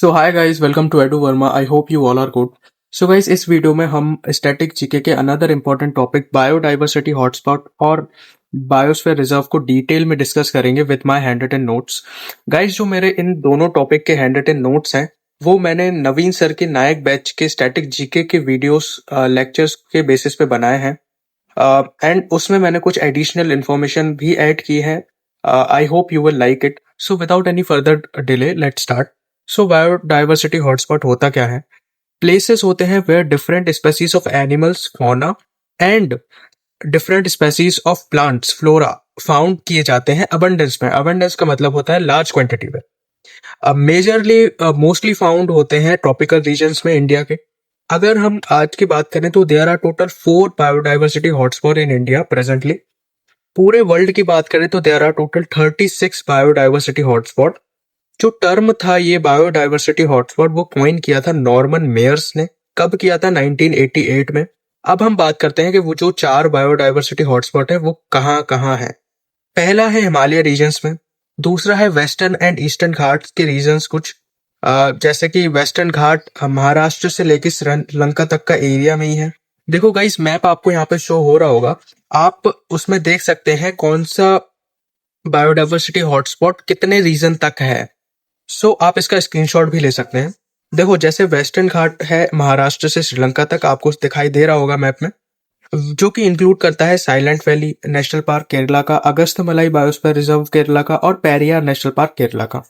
So hi guys, welcome to edu Verma. I hope you all are good. So guys, इस video में हम static GK के another important topic biodiversity hotspot और biosphere reserve को detail में discuss करेंगे with my hand written notes. Guys, जो मेरे इन दोनों टॉपिक के हैंड रिटन नोट्स हैं वो मैंने नवीन सर के नायक बैच के स्टैटिक जीके के वीडियोस लेक्चर्स के बेसिस पे बनाए हैं एंड उसमें मैंने कुछ एडिशनल इंफॉर्मेशन भी ऐड की है। I hope you will like it. So without any further delay let start. So biodiversity hotspot होता क्या है? प्लेसेस होते हैं where different species of animals, fauna and different species of plants, flora found किए जाते हैं अबंडेंस में। Abundance का मतलब होता है लार्ज क्वांटिटी में। मेजरली मोस्टली फाउंड होते हैं ट्रॉपिकल रीजन्स में इंडिया के। अगर हम आज की बात करें तो there are total 4 biodiversity hotspot in India presently. पूरे वर्ल्ड की बात करें तो there are total 36 biodiversity hotspot. जो टर्म था ये बायोडाइवर्सिटी हॉटस्पॉट वो कॉइन किया था नॉर्मन मेयर्स ने। कब किया था? 1988 में। अब हम बात करते हैं कि वो जो 4 बायोडाइवर्सिटी हॉटस्पॉट है वो कहाँ कहाँ है। पहला है हिमालय रीजन्स में, दूसरा है वेस्टर्न एंड ईस्टर्न घाट्स के रीजन्स कुछ, जैसे कि वेस्टर्न घाट महाराष्ट्र से लेकर श्रीलंका तक का एरिया में ही है। देखो गाइस, मैप आपको यहाँ पे शो हो रहा होगा, आप उसमें देख सकते हैं कौन सा बायोडाइवर्सिटी हॉटस्पॉट कितने रीजन तक है। सो आप इसका स्क्रीनशॉट भी ले सकते हैं। देखो, जैसे वेस्टर्न घाट है महाराष्ट्र से श्रीलंका तक, आपको दिखाई दे रहा होगा मैप में, जो कि इंक्लूड करता है silent valley national park Kerala का, अगस्थमलाई बायोस्फीयर रिजर्व केरला का और पेरियार नेशनल पार्क केरला का।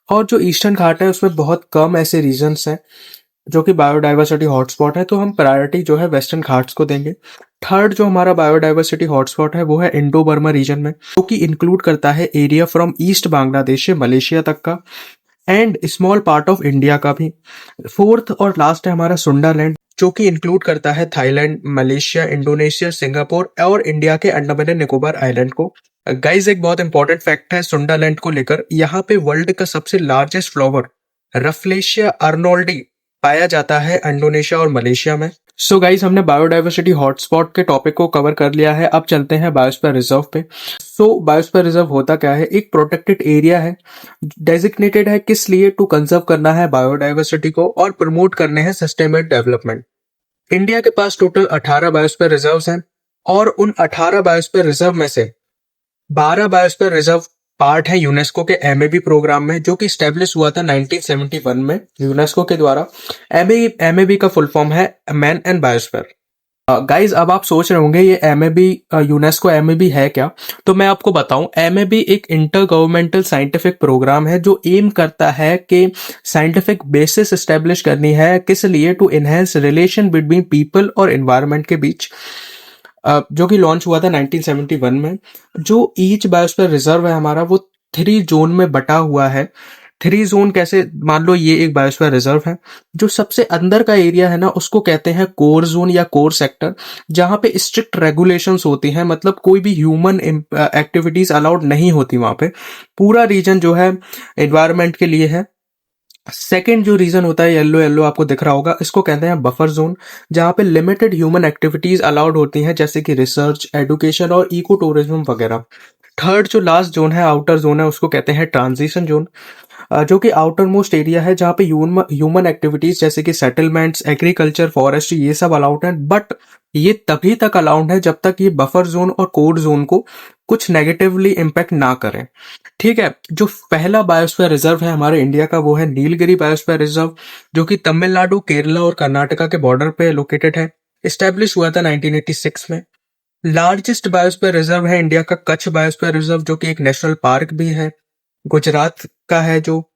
और जो ईस्टर्न घाट है उसमें बहुत कम ऐसे रीजन्स हैं जो कि बायोडाइवर्सिटी हॉटस्पॉट है, तो हम प्रायोरिटी जो है वेस्टर्न घाट्स को देंगे। थर्ड जो हमारा बायोडाइवर्सिटी हॉटस्पॉट है वो है इंडो बर्मा रीजन में, जो कि इंक्लूड करता है एरिया फ्रॉम ईस्ट बांग्लादेश से मलेशिया तक का and small part of India का भी। फोर्थ और लास्ट है हमारा सुंडालैंड, जो कि इंक्लूड करता है थाईलैंड, मलेशिया, इंडोनेशिया, सिंगापुर और इंडिया के अंडमान एंड निकोबार आइलैंड को। गाइज, एक बहुत इंपॉर्टेंट फैक्ट है सुंडालैंड को लेकर, यहाँ पे वर्ल्ड का सबसे लार्जेस्ट फ्लावर रफलेशिया अर्नोल्डी पाया जाता है इंडोनेशिया और मलेशिया में। सो गाइज, हमने बायोडाइवर्सिटी हॉटस्पॉट के टॉपिक को कवर कर लिया है। अब चलते हैं बायोस्फीयर रिजर्व पे। सो बायोस्फीयर रिजर्व होता क्या है? एक प्रोटेक्टेड एरिया है, डेजिग्नेटेड है किस लिए? टू कंजर्व करना है बायोडाइवर्सिटी को और प्रमोट करने हैं सस्टेनेबल डेवलपमेंट। इंडिया के पास टोटल 18 बायोस्फीयर रिजर्व्स हैं और उन 18 बायोस्फीयर रिजर्व में से 12 बायोस्फीयर रिजर्व पार्ट है यूनेस्को के एमएबी प्रोग्राम में, जो कि स्टैब्लिश हुआ था 1971 में यूनेस्को के द्वारा। एमएबी का फुल फॉर्म है मैन एंड बायोस्फीयर। गाइज, अब आप सोच रहे होंगे ये एमएबी, यूनेस्को एमएबी है क्या? तो मैं आपको बताऊं, एमएबी एक इंटर गवर्नमेंटल साइंटिफिक प्रोग्राम है जो एम करता है कि साइंटिफिक बेसिस एस्टेब्लिश करनी है। किस लिए? To enhance relation between people और एनवायरनमेंट के बीच, जो कि लॉन्च हुआ था 1971 में। जो ईच बायोस्फीयर रिजर्व है हमारा वो 3 जोन में बटा हुआ है। 3 जोन कैसे? मान लो ये एक बायोस्फीयर रिजर्व है, जो सबसे अंदर का एरिया है ना उसको कहते हैं कोर जोन या कोर सेक्टर, जहां पे स्ट्रिक्ट रेगुलेशंस होती हैं, मतलब कोई भी ह्यूमन एक्टिविटीज अलाउड नहीं होती वहां पे। पूरा रीजन जो है एनवायरनमेंट के लिए है। सेकेंड जो रीजन होता है, येलो येलो आपको दिख रहा होगा, इसको कहते हैं बफर जोन, जहां पे लिमिटेड ह्यूमन एक्टिविटीज अलाउड होती हैं, जैसे कि रिसर्च, एजुकेशन और इको टूरिज्म वगैरह। थर्ड जो लास्ट जोन है, आउटर जोन है, उसको कहते हैं ट्रांजिशन जोन, जो कि आउटर मोस्ट एरिया है जहां पे ह्यूमन एक्टिविटीज जैसे कि सेटलमेंट्स, एग्रीकल्चर, फॉरेस्ट्री ये सब अलाउड है। बट ये तभी तक अलाउड है जब तक ये बफर जोन और कोर जोन को कुछ नेगेटिवली इम्पैक्ट ना करें। ठीक है, जो पहला बायोस्फीयर रिजर्व है हमारे इंडिया का वो है नीलगिरी बायोस्फीयर रिजर्व, जो कि तमिलनाडु, केरला और कर्नाटका के बॉर्डर पे लोकेटेड है। स्टैब्लिश हुआ था 1986 में। लार्जेस्ट बायोस्फीयर रिजर्व है इंडिया का कच्छ बायोस्फीयर रिजर्व, जो कि एक नेशनल पार्क भी है, गुजरात का है, जो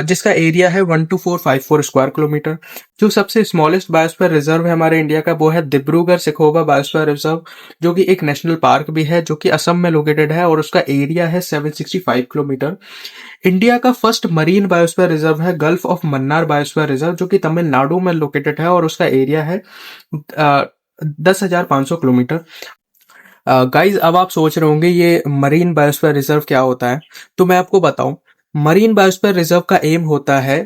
जिसका एरिया है 12454 स्क्वायर किलोमीटर। जो सबसे स्मॉलेस्ट बायोस्फीयर रिजर्व है हमारे इंडिया का वो है डिब्रूगढ़ सिखोवा बायोस्फीयर रिजर्व, जो कि एक नेशनल पार्क भी है, जो कि असम में लोकेटेड है और उसका एरिया है 765 किलोमीटर। इंडिया का फर्स्ट मरीन बायोस्फीयर रिजर्व है gulf of Mannar biosphere reserve, जो कि तमिलनाडु में लोकेटेड है और उसका एरिया है 10,500 किलोमीटर। गाइज, अब आप सोच रहे होंगे ये मरीन बायोस्फीयर रिजर्व क्या होता है, तो मैं आपको बताऊं। मरीन बायोस्फीयर रिजर्व का एम होता है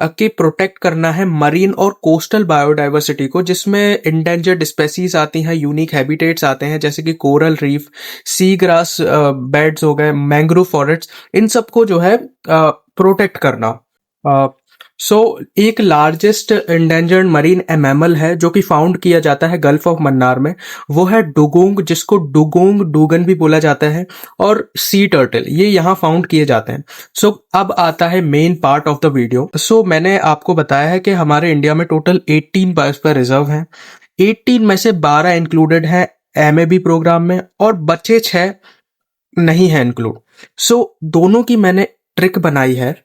कि प्रोटेक्ट करना है मरीन और कोस्टल बायोडाइवर्सिटी को, जिसमें इंडेंजर्ड स्पेसीज आती हैं, यूनिक हैबिटेट्स आते हैं, जैसे कि coral reef, sea grass beds हो गए, मैंग्रोव फॉरेस्ट, इन सबको जो है प्रोटेक्ट करना। सो एक लार्जेस्ट एंडेंजर्ड मरीन मैमल है जो कि फाउंड किया जाता है गल्फ ऑफ मन्नार में, वो है डुगोंग, जिसको डुगोंग डूगन भी बोला जाता है, और सी टर्टल, ये यहाँ फाउंड किए जाते हैं। सो अब आता है main part of the video. So मैंने आपको बताया है कि हमारे इंडिया में टोटल 18 बायोस्फीयर रिजर्व हैं। 18 में से 12 इंक्लूडेड है एमएबी प्रोग्राम में और बचे 6 नहीं है इंक्लूड। सो दोनों की मैंने ट्रिक बनाई है,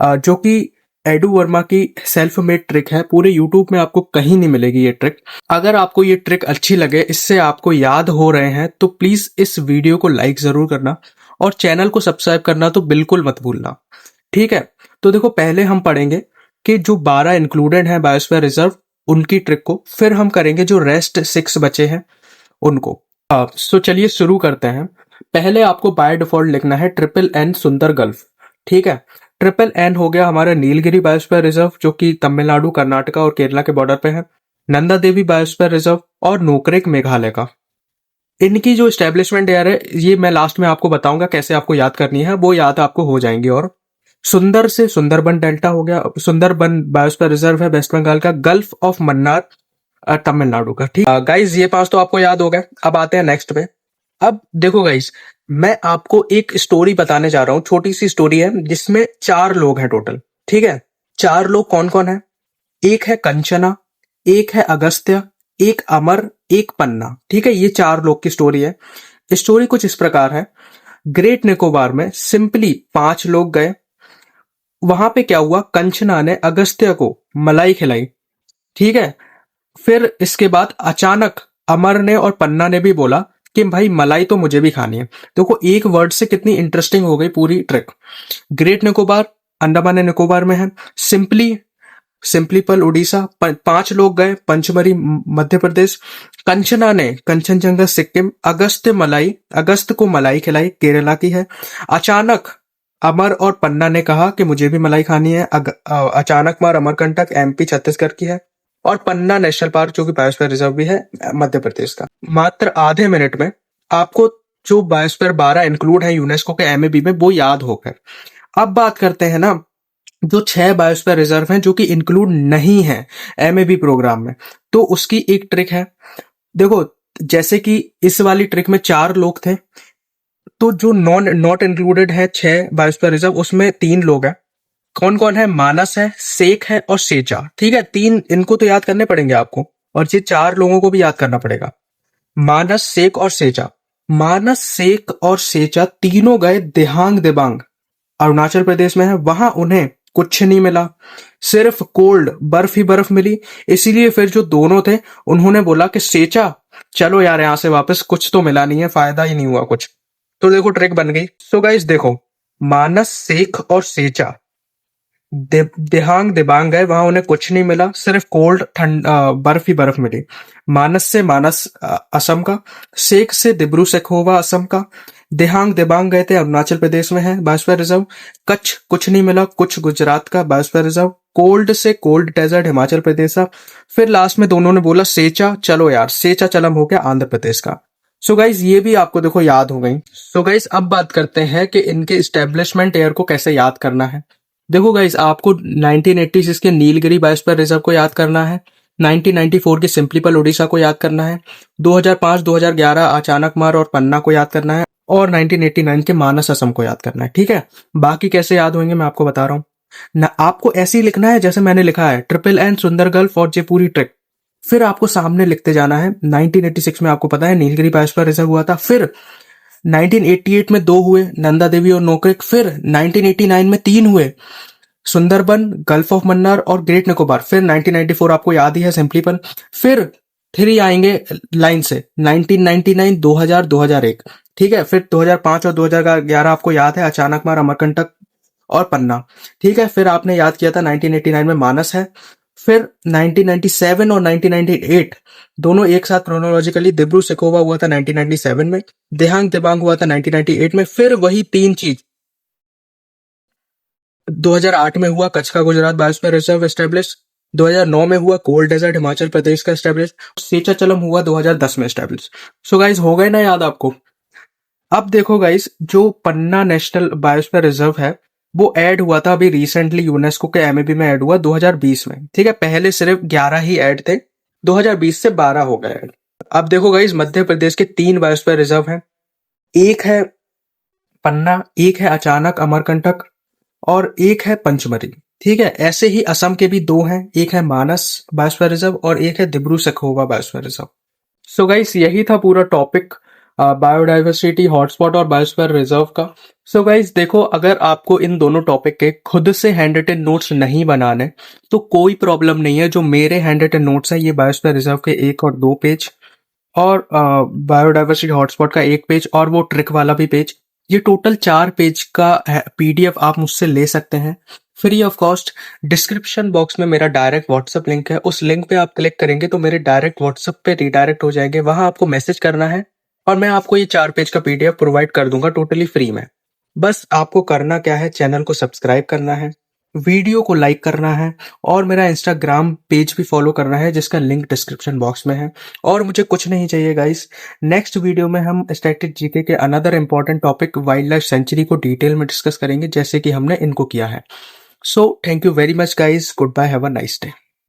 जो कि एडू वर्मा की सेल्फ मेड ट्रिक है। पूरे यूट्यूब में आपको कहीं नहीं मिलेगी ये ट्रिक। अगर आपको ये ट्रिक अच्छी लगे, इससे आपको याद हो रहे हैं, तो प्लीज इस वीडियो को लाइक जरूर करना और चैनल को सब्सक्राइब करना तो बिल्कुल मत भूलना, ठीक है। तो देखो, पहले हम पढ़ेंगे कि जो 12 इंक्लूडेड है बायोस्फीयर रिजर्व, उनकी ट्रिक को, फिर हम करेंगे जो रेस्ट 6 बचे हैं उनको। सो चलिए शुरू करते हैं। पहले आपको बाय डिफॉल्ट लिखना है ट्रिपल एन सुंदर गल्फ, ठीक है। ट्रिपल एन हो गया हमारा नीलगिरी बायोस्फीयर रिजर्व, जो कि तमिलनाडु, कर्नाटका और केरला के बॉर्डर पे है। नंदा देवी बायोस्फीयर रिजर्व और नोकरेक मेघालय का। इनकी जो स्टैब्लिशमेंट ईयर है, ये मैं लास्ट में आपको बताऊंगा कैसे आपको याद करनी है, वो याद आपको हो जाएंगी। और सुंदर से सुंदरबन डेल्टा हो गया, सुंदरबन बायोस्फीयर रिजर्व है वेस्ट बंगाल का। गल्फ ऑफ मन्नार तमिलनाडु का, ठीक। गाइज ये 5 तो आपको याद हो गए। अब आते हैं नेक्स्ट पे। अब देखो गाइज, मैं आपको एक स्टोरी बताने जा रहा हूं, छोटी सी स्टोरी है जिसमें 4 लोग हैं टोटल, ठीक है। 4 लोग कौन कौन है? एक है कंचना, एक है अगस्त्य, एक अमर, एक पन्ना, ठीक है। ये 4 लोग की स्टोरी है। स्टोरी कुछ इस प्रकार है। ग्रेट निकोबार में सिंपली 5 लोग गए। वहां पे क्या हुआ, कंचना ने अगस्त्य को मलाई खिलाई, ठीक है। फिर इसके बाद अचानक अमर ने और पन्ना ने भी बोला कि भाई मलाई तो मुझे भी खानी है। देखो, एक वर्ड से कितनी इंटरेस्टिंग हो गई पूरी trick. Great Nicobar Andaman and Nicobar में है। सिंपलीपल उड़ीसा, 5 लोग गए। पंचमरी मध्य प्रदेश। कंचना ने कंचनजंगा सिक्किम। अगस्त को मलाई खिलाई, केरला की है। अचानक अमर और पन्ना ने कहा कि मुझे भी मलाई खानी है। अचानक मार अमरकंटक एमपी छत्तीसगढ़ की है। और पन्ना नेशनल पार्क, जो कि बायोस्फीयर रिजर्व भी है, मध्य प्रदेश का। मात्र आधे मिनट में आपको जो बायोस्फीयर 12 इंक्लूड है यूनेस्को के एमएबी में, वो याद हो गए। अब बात करते हैं ना, जो 6 बायोस्फीयर रिजर्व हैं जो कि इंक्लूड नहीं है एमएबी प्रोग्राम में, तो उसकी एक ट्रिक है। देखो, जैसे कि इस वाली ट्रिक में 4 लोग थे, तो जो नॉट इंक्लूडेड है 6 बायोस्फीयर रिजर्व, उसमें 3 लोग हैं। कौन कौन है? मानस है, सेक है और सेचा, ठीक है। 3 इनको तो याद करने पड़ेंगे आपको, और ये 4 लोगों को भी याद करना पड़ेगा। मानस, सेक और सेचा। मानस, सेक और सेचा तीनों गए देहांग देबांग, अरुणाचल प्रदेश में है। वहां उन्हें कुछ नहीं मिला, सिर्फ कोल्ड बर्फ ही बर्फ मिली। इसीलिए फिर जो दोनों थे, उन्होंने बोला कि सेचा चलो यार यहाँ से वापस, कुछ तो मिला नहीं है, फायदा ही नहीं हुआ कुछ। तो देखो, ट्रिक बन गई। सो गाइस देखो, मानस, सेक और सेचा देहांग देबांग गए, वहां उन्हें कुछ नहीं मिला, सिर्फ कोल्ड ठंड बर्फ ही बर्फ मिली। मानस से मानस असम का, सेक से दिब्रू सेखोवा असम का। देहांग देबांग गए थे, अरुणाचल प्रदेश में है बायोस्फीयर रिजर्व। कच्छ कुछ नहीं मिला, कुछ गुजरात का बायोस्फीयर रिजर्व। कोल्ड से कोल्ड डेजर्ट हिमाचल प्रदेश का। फिर लास्ट में दोनों ने बोला सेचा चलो यार, सेचा चलम हो गया आंध्र प्रदेश का। सो गाइज ये भी आपको देखो याद हो गई। सो गाइज अब बात करते हैं कि इनके स्टैब्लिशमेंट ईयर को कैसे याद करना है। देखो गाइस, आपको 1986 के नीलगिरी बायोस्फीयर रिजर्व को याद करना है। 1994 के सिंपलीपल उड़ीसा को याद करना है। 2005-2011 अचानक मार और पन्ना को याद करना है। और 1989 के मानस असम को याद करना है, ठीक है। बाकी कैसे याद होंगे मैं आपको बता रहा हूँ ना। आपको ऐसे ही लिखना है जैसे मैंने लिखा है, ट्रिपल एन सुंदर गल्फ और ये पूरी ट्रिक। फिर आपको सामने लिखते जाना है। 1986 में आपको पता है नीलगिरी बायोस्फीयर रिजर्व हुआ था। फिर 1988 में 2 हुए, नंदा देवी और नोकरेक। फिर 1989 में 3 हुए, सुंदरबन, गल्फ ऑफ मन्नार और ग्रेट निकोबार। फिर 1994 आपको याद ही है, सिंपलीपल। फिर 3 आएंगे लाइन से, 1999, 2000, 2001, ठीक है। फिर 2005 और 2011 आपको याद है, अचानक मार, अमरकंटक और पन्ना, ठीक है। फिर आपने याद किया था 1989 में मानस है। फिर 1997 और 1998 दोनों एक साथ क्रोनोलॉजिकली। दिब्रू सेखोवा हुआ था 1997 में, देहांग देबांग हुआ था 1998 में। फिर वही 3 चीज 2008 में हुआ, कच्छ का गुजरात बायोस्फीयर रिजर्व एस्टेब्लिश। 2009 में हुआ कोल्ड डेजर्ट हिमाचल प्रदेश का एस्टेब्लिश। सेचाचलम हुआ 2010 में एस्टेब्लिश। सो गाइस हो गए ना याद आपको। अब देखो गाइस, जो पन्ना नेशनल बायोस्फीयर रिजर्व है, वो ऐड हुआ था अभी रिसेंटली, यूनेस्को के एमएबी में ऐड हुआ 2020 में। ठीक है, पहले सिर्फ 11 ही ऐड थे, 2020 से 12 हो गए ऐड। अब देखो गाइस, मध्य प्रदेश के 3 बायोस्फीयर रिजर्व हैं। एक है पन्ना, एक है अचानक अमरकंटक, और एक है पंचमरी। ठीक है, ऐसे ही असम के भी 2 हैं, एक है मानस बायोस्फीयर रिजर्व और एक है Dibru Saikhowa biosphere reserve. So guys, यही था पूरा टॉपिक बायोडाइवर्सिटी हॉटस्पॉट और बायोस्फीयर रिजर्व का। सो गाइस देखो, अगर आपको इन दोनों टॉपिक के खुद से हैंड रिटन नोट्स नहीं बनाने तो कोई प्रॉब्लम नहीं है। जो मेरे हैंड रिटन नोट्स हैं, ये बायोस्फीयर रिजर्व के 1 और 2 पेज, और बायोडाइवर्सिटी हॉटस्पॉट का 1 पेज, और वो ट्रिक वाला भी पेज, ये टोटल 4 पेज का पीडीएफ आप मुझसे ले सकते हैं free of cost. Description box में मेरा डायरेक्ट व्हाट्सएप लिंक है, उस लिंक पे आप क्लिक करेंगे तो मेरे डायरेक्ट व्हाट्सएप पे रिडायरेक्ट हो जाएंगे। वहां आपको मैसेज करना है और मैं आपको ये 4 पेज का पीडीएफ प्रोवाइड कर दूंगा टोटली फ्री में। बस आपको करना क्या है, चैनल को सब्सक्राइब करना है, वीडियो को लाइक करना है, और मेरा इंस्टाग्राम पेज भी फॉलो करना है जिसका लिंक डिस्क्रिप्शन बॉक्स में है। और मुझे कुछ नहीं चाहिए गाइस। नेक्स्ट वीडियो में हम स्टैटिक जीके के another important topic wild life sanctuary को डिटेल में डिस्कस करेंगे, जैसे कि हमने इनको किया है। So thank you very much guys, good bye, have a nice day.